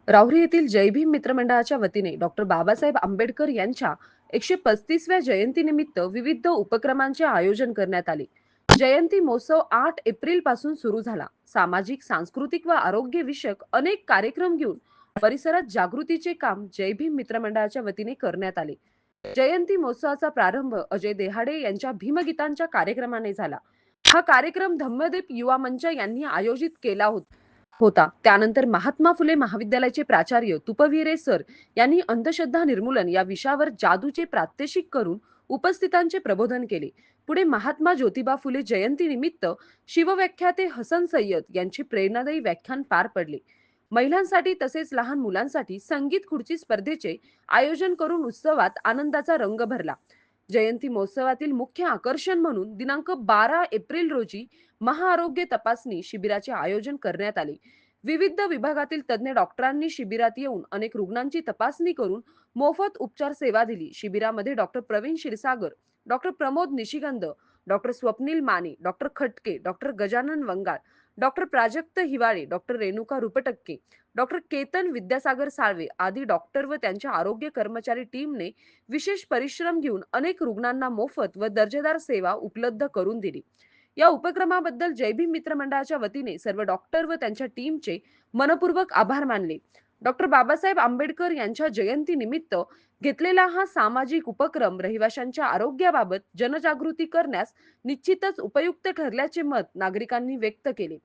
राहुरी येथील जय भीम मित्रमंडळाच्या वतीने डॉक्टर बाबासाहेब आंबेडकर यांच्या 135व्या जयंतीनिमित्त विविध उपक्रमांचे आयोजन करण्यात आले. जयंती महोत्सव 8 एप्रिल पासून सुरू झाला. सामाजिक, सांस्कृतिक व आरोग्य विषयक अनेक कार्यक्रम घेऊन परिसरात जागृतीचे काम जय भीम मित्रमंडळाच्या वतीने करण्यात आले. जयंती महोत्सवाचा प्रारंभ अजय देहाडे यांच्या भीमगीतांच्या कार्यक्रमाने झाला. हा कार्यक्रम धम्मदीप युवा मंच यांनी आयोजित केला होता. त्यानंतर महात्मा फुले महाविद्यालयाचे प्राचार्य तुपविरे सर यांनी अंधश्रद्धा निर्मूलन या विषयावर जादूचे प्रात्यक्षिक करून उपस्थितांचे प्रबोधन केले. पुढे महात्मा ज्योतिबा फुले जयंती निमित्त शिवव्याख्याते हसन सय्यद यांचे प्रेरणादायी व्याख्यान पार पडले. महिलांसाठी तसेच लहान मुलांसाठी संगीत खुर्ची स्पर्धेचे आयोजन करून उत्सवात आनंदाचा रंग भरला. जयंती महोत्सवातील मुख्य आकर्षण म्हणून दिनांक 12 एप्रिल रोजी महाआरोग्य तपासणी शिबिराचे आयोजन करण्यात आले. विविध विभागातील तज्ञ डॉक्टरांनी शिबिरात येऊन अनेक रुग्णांची तपासणी करून मोफत उपचार सेवा दिली. शिबिरामध्ये डॉक्टर प्रवीण क्षीरसागर, डॉक्टर प्रमोद निशिगंध, डॉक्टर स्वप्नील माने, डॉक्टर खटके, डॉक्टर गजानन वंगाळ, डॉक्टर प्राजक्त हिवाळे, डॉक्टर रेणुका रुपटक्के, डॉक्टर केतन विद्यासागर साळवे आदी डॉक्टर व त्यांच्या आरोग्य कर्मचारी टीमने विशेष परिश्रम घेऊन अनेक रुग्णांना मोफत व दर्जेदार सेवा उपलब्ध करून दिली. या उपक्रमाबद्दल जय भीम मित्र मंडळाच्या वतीने सर्व डॉक्टर व त्यांच्या टीमचे मनपूर्वक आभार मानले. डॉक्टर बाबासाहेब आंबेडकर यांच्या जयंती निमित्त घेतलेला हा सामाजिक उपक्रम रहिवाशांच्या आरोग्याबाबत जनजागृती करण्यास निश्चितच उपयुक्त ठरल्याचे मत नागरिकांनी व्यक्त केले.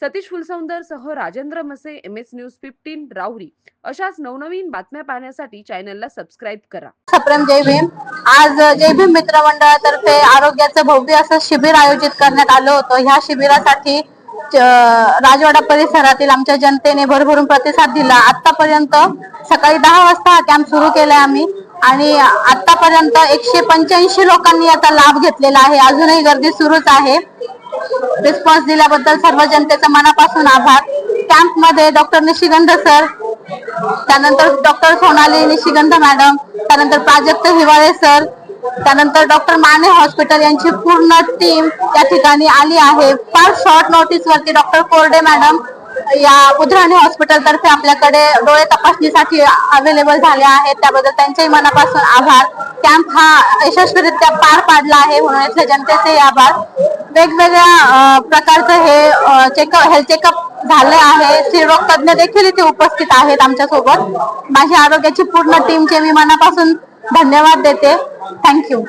सतीश फुलसौंदर सह राजेंद्र मसे, MS न्यूज 15 राहुरी. अशाच नवनवीन बातम्या पाहण्यासाठी चॅनलला सबस्क्राईब करा. सप्रेम जय भीम. आज जय भीम मित्र मंडळातर्फे आरोग्याचं भव्य असं शिबिर आयोजित करण्यात आलं होतं. ह्या शिबिरासाठी राजवाडा परिसरातील आमच्या जनतेने भरभरून प्रतिसाद दिला. आतापर्यंत सकाळी 10 वाजता हा कॅम्प सुरू केलाय आम्ही आणि आतापर्यंत 185 लोकांनी याचा लाभ घेतलेला आहे. अजूनही गर्दी सुरूच आहे. रिस्पॉन्स दिल्याबद्दल सर्व जनतेचा मनापासून आभार. कॅम्प मध्ये डॉक्टर निशिगंध सर, त्यानंतर डॉक्टर सोनाली निशिगंध मॅडम, त्यानंतर प्राजक्त हिवाळे सर, त्यानंतर डॉक्टर माने हॉस्पिटल यांची पूर्ण टीम या ठिकाणी आली आहे. फार शॉर्ट नोटीस वरती डॉक्टर कोरडे मॅडम या बुधराणी हॉस्पिटल तर्फे आपल्याकडे डोळे तपासणीसाठी अवेलेबल झाले आहेत. त्याबद्दल त्यांच्याही मनापासून आभार. कॅम्प हा यशस्वीरित्या पार पाडला आहे म्हणून इथल्या जनतेचे आभार. वेगवेगळ्या प्रकारचं हे हेल्थ चेकअप झाले आहे. स्त्रीरोग तज्ञ देखील इथे उपस्थित आहेत आमच्या सोबत. माझ्या आरोग्याची पूर्ण टीमचे मी मनापासून धन्यवाद देते. थँक्यू.